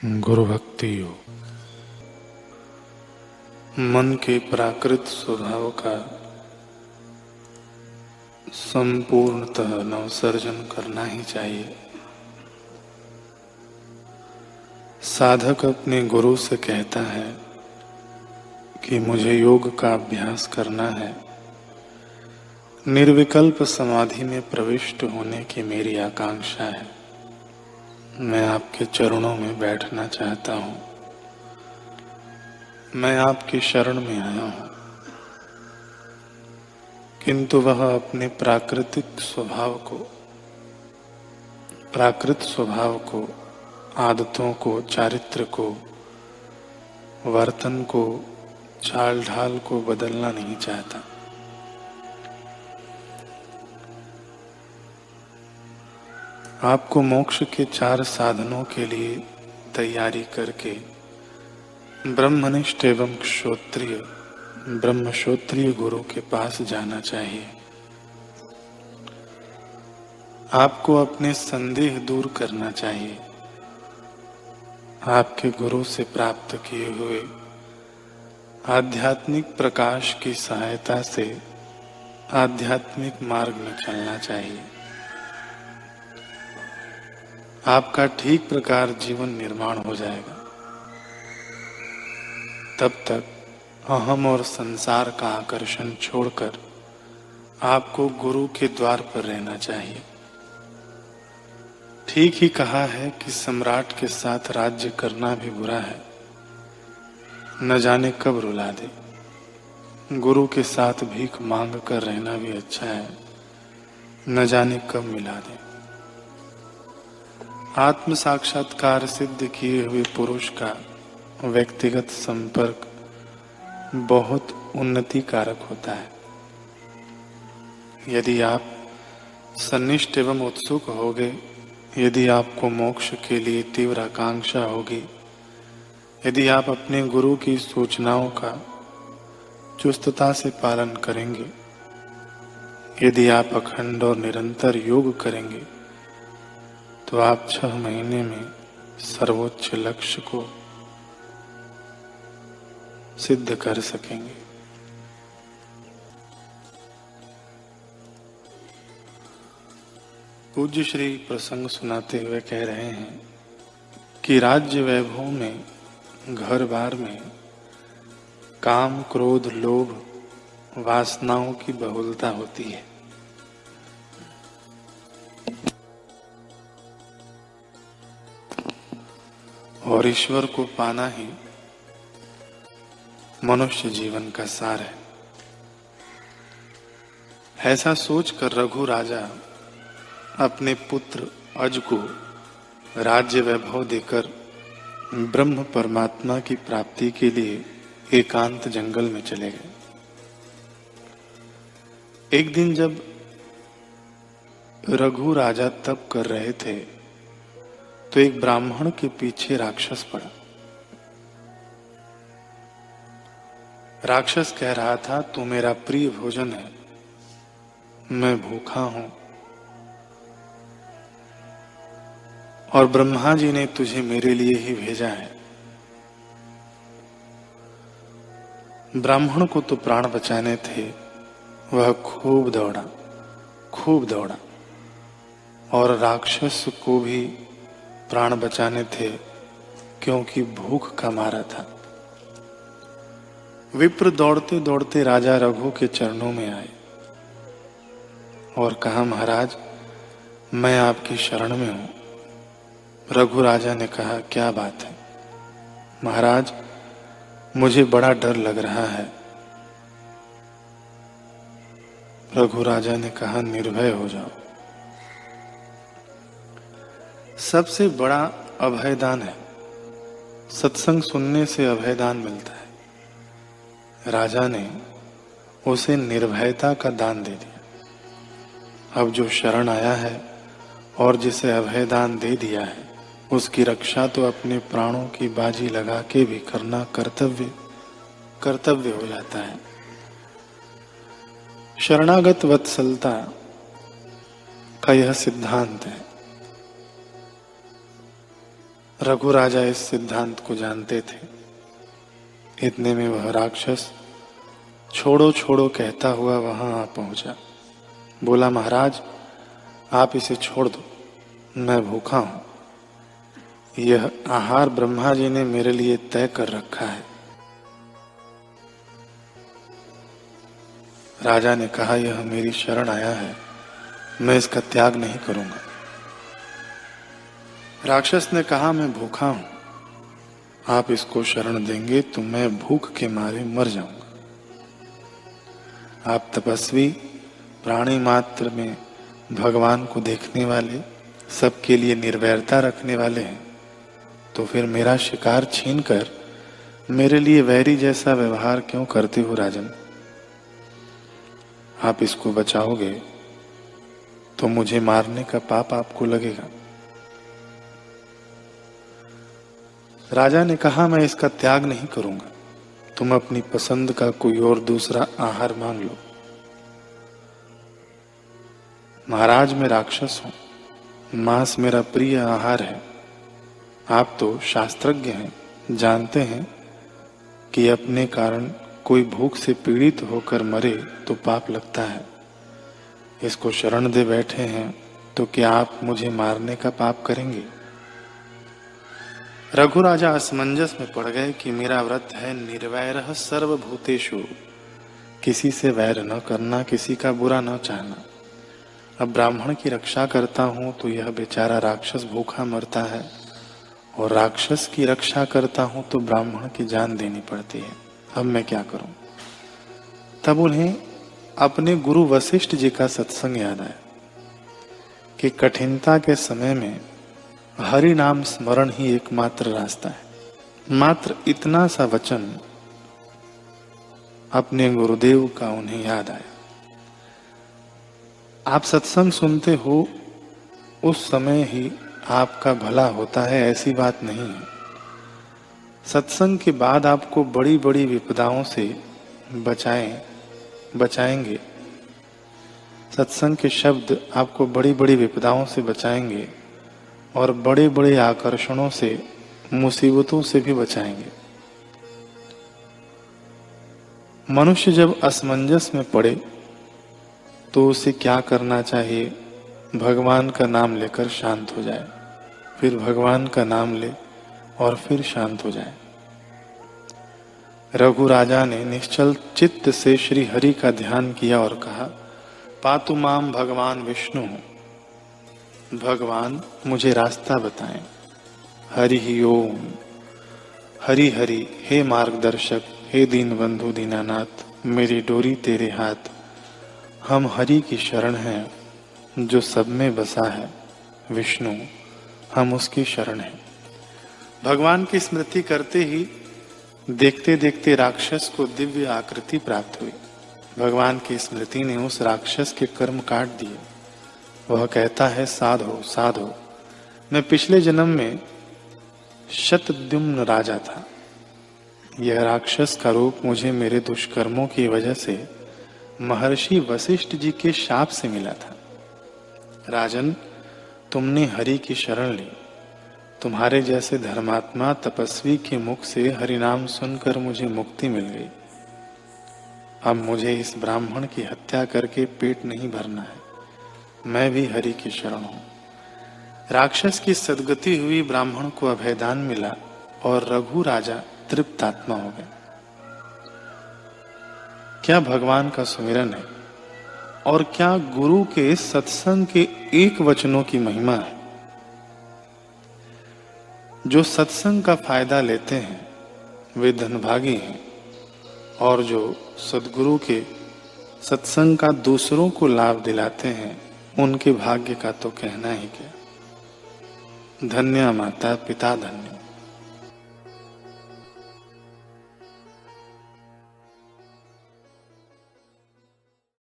गुरु भक्ति योग मन के प्राकृत स्वभाव का संपूर्णतः नवसर्जन करना ही चाहिए। साधक अपने गुरु से कहता है कि मुझे योग का अभ्यास करना है, निर्विकल्प समाधि में प्रविष्ट होने की मेरी आकांक्षा है। मैं आपके चरणों में बैठना चाहता हूँ, मैं आपकी शरण में आया हूँ। किंतु वह अपने प्राकृत स्वभाव को, आदतों को, चारित्र को, वर्तन को, चाल ढाल को बदलना नहीं चाहता। आपको मोक्ष के 4 साधनों के लिए तैयारी करके ब्रह्मनिष्ठ एवं ब्रह्मश्रोत्रिय गुरु के पास जाना चाहिए। आपको अपने संदेह दूर करना चाहिए। आपके गुरु से प्राप्त किए हुए आध्यात्मिक प्रकाश की सहायता से आध्यात्मिक मार्ग में चलना चाहिए। आपका ठीक प्रकार जीवन निर्माण हो जाएगा। तब तक अहम और संसार का आकर्षण छोड़कर आपको गुरु के द्वार पर रहना चाहिए। ठीक ही कहा है कि सम्राट के साथ राज्य करना भी बुरा है, न जाने कब रुला दे। गुरु के साथ भीख मांग कर रहना भी अच्छा है, न जाने कब मिला दे। आत्म साक्षात्कार सिद्ध किए हुए पुरुष का व्यक्तिगत संपर्क बहुत उन्नति कारक होता है। यदि आप सन्निष्ठ एवं उत्सुक होगे, यदि आपको मोक्ष के लिए तीव्र आकांक्षा होगी, यदि आप अपने गुरु की सूचनाओं का चुस्तता से पालन करेंगे, यदि आप अखंड और निरंतर योग करेंगे, तो आप 6 महीने में सर्वोच्च लक्ष्य को सिद्ध कर सकेंगे। पूज्य श्री प्रसंग सुनाते हुए कह रहे हैं कि राज्य वैभव में, घर बार में काम, क्रोध, लोभ, वासनाओं की बहुलता होती है। और ईश्वर को पाना ही मनुष्य जीवन का सार है। ऐसा सोचकर रघु राजा अपने पुत्र अज को राज्य वैभव देकर ब्रह्म परमात्मा की प्राप्ति के लिए एकांत जंगल में चले गए। एक दिन जब रघु राजा तप कर रहे थे, तो एक ब्राह्मण के पीछे राक्षस पड़ा। राक्षस कह रहा था, तू मेरा प्रिय भोजन है, मैं भूखा हूं, और ब्रह्मा जी ने तुझे मेरे लिए ही भेजा है। ब्राह्मण को तो प्राण बचाने थे, वह खूब दौड़ा, और राक्षस को भी प्राण बचाने थे, क्योंकि भूख का मारा था। विप्र दौड़ते दौड़ते राजा रघु के चरणों में आए और कहा, महाराज, मैं आपकी शरण में हूं। रघु राजा ने कहा, क्या बात है? महाराज, मुझे बड़ा डर लग रहा है। रघु राजा ने कहा, निर्भय हो जाओ। सबसे बड़ा अभयदान है। सत्संग सुनने से अभयदान मिलता है। राजा ने उसे निर्भयता का दान दे दिया। अब जो शरण आया है और जिसे अभयदान दे दिया है, उसकी रक्षा तो अपने प्राणों की बाजी लगा के भी करना कर्तव्य हो जाता है। शरणागत वत्सलता का यह सिद्धांत है। रघु राजा इस सिद्धांत को जानते थे। इतने में वह राक्षस छोड़ो छोड़ो कहता हुआ वहां आ पहुंचा। बोला, महाराज आप इसे छोड़ दो, मैं भूखा हूं। यह आहार ब्रह्मा जी ने मेरे लिए तय कर रखा है। राजा ने कहा, यह मेरी शरण आया है, मैं इसका त्याग नहीं करूंगा। राक्षस ने कहा, मैं भूखा हूं, आप इसको शरण देंगे तो मैं भूख के मारे मर जाऊंगा। आप तपस्वी, प्राणी मात्र में भगवान को देखने वाले, सबके लिए निर्वैरता रखने वाले हैं, तो फिर मेरा शिकार छीनकर मेरे लिए वैरी जैसा व्यवहार क्यों करते हो राजन? आप इसको बचाओगे तो मुझे मारने का पाप आपको लगेगा। राजा ने कहा, मैं इसका त्याग नहीं करूंगा, तुम अपनी पसंद का कोई और दूसरा आहार मांग लो। महाराज मैं राक्षस हूं, मांस मेरा प्रिय आहार है। आप तो शास्त्रज्ञ हैं, जानते हैं कि अपने कारण कोई भूख से पीड़ित होकर मरे तो पाप लगता है। इसको शरण दे बैठे हैं तो क्या आप मुझे मारने का पाप करेंगे? रघु राजा असमंजस में पड़ गए कि मेरा व्रत है निर्वैरः सर्वभूतेषु, किसी से वैर न करना, किसी का बुरा न चाहना। अब ब्राह्मण की रक्षा करता हूं तो यह बेचारा राक्षस भूखा मरता है, और राक्षस की रक्षा करता हूं तो ब्राह्मण की जान देनी पड़ती है। अब मैं क्या करूं? तब उन्हें अपने गुरु वशिष्ठ जी का सत्संग याद आया कि कठिनता के समय में हरि नाम स्मरण ही एकमात्र रास्ता है। मात्र इतना सा वचन अपने गुरुदेव का उन्हें याद आया। आप सत्संग सुनते हो उस समय ही आपका भला होता है, ऐसी बात नहीं है। सत्संग के बाद आपको बड़ी बड़ी विपदाओं से बचाएंगे। सत्संग के शब्द आपको बड़ी बड़ी विपदाओं से बचाएंगे और बड़े बड़े आकर्षणों से, मुसीबतों से भी बचाएंगे। मनुष्य जब असमंजस में पड़े तो उसे क्या करना चाहिए? भगवान का नाम लेकर शांत हो जाए, फिर भगवान का नाम ले और फिर शांत हो जाए। रघु राजा ने निश्चल चित्त से श्री हरि का ध्यान किया और कहा, पातु माम भगवान विष्णु, भगवान मुझे रास्ता बताएं। हरि ही ओम, हरि हरि, हे मार्गदर्शक, हे दीन बंधु दीनानाथ, मेरी डोरी तेरे हाथ। हम हरि की शरण हैं, जो सब में बसा है। विष्णु, हम उसकी शरण हैं। भगवान की स्मृति करते ही देखते देखते राक्षस को दिव्य आकृति प्राप्त हुई। भगवान की स्मृति ने उस राक्षस के कर्म काट दिए। वह कहता है, साधो साधो, मैं पिछले जन्म में शतद्युम्न राजा था। यह राक्षस का रूप मुझे मेरे दुष्कर्मों की वजह से महर्षि वशिष्ठ जी के शाप से मिला था। राजन, तुमने हरि की शरण ली। तुम्हारे जैसे धर्मात्मा तपस्वी के मुख से हरि नाम सुनकर मुझे मुक्ति मिल गई। अब मुझे इस ब्राह्मण की हत्या करके पेट नहीं भरना है, मैं भी हरि की शरण हूं। राक्षस की सद्गति हुई, ब्राह्मण को अभयदान मिला और रघु राजा तृप्त आत्मा हो गए। क्या भगवान का सुमिरन है और क्या गुरु के सत्संग के एक वचनों की महिमा है। जो सत्संग का फायदा लेते हैं वे धनभागी हैं, और जो सद्गुरु के सत्संग का दूसरों को लाभ दिलाते हैं उनके भाग्य का तो कहना ही क्या। धन्य माता पिता धन्य।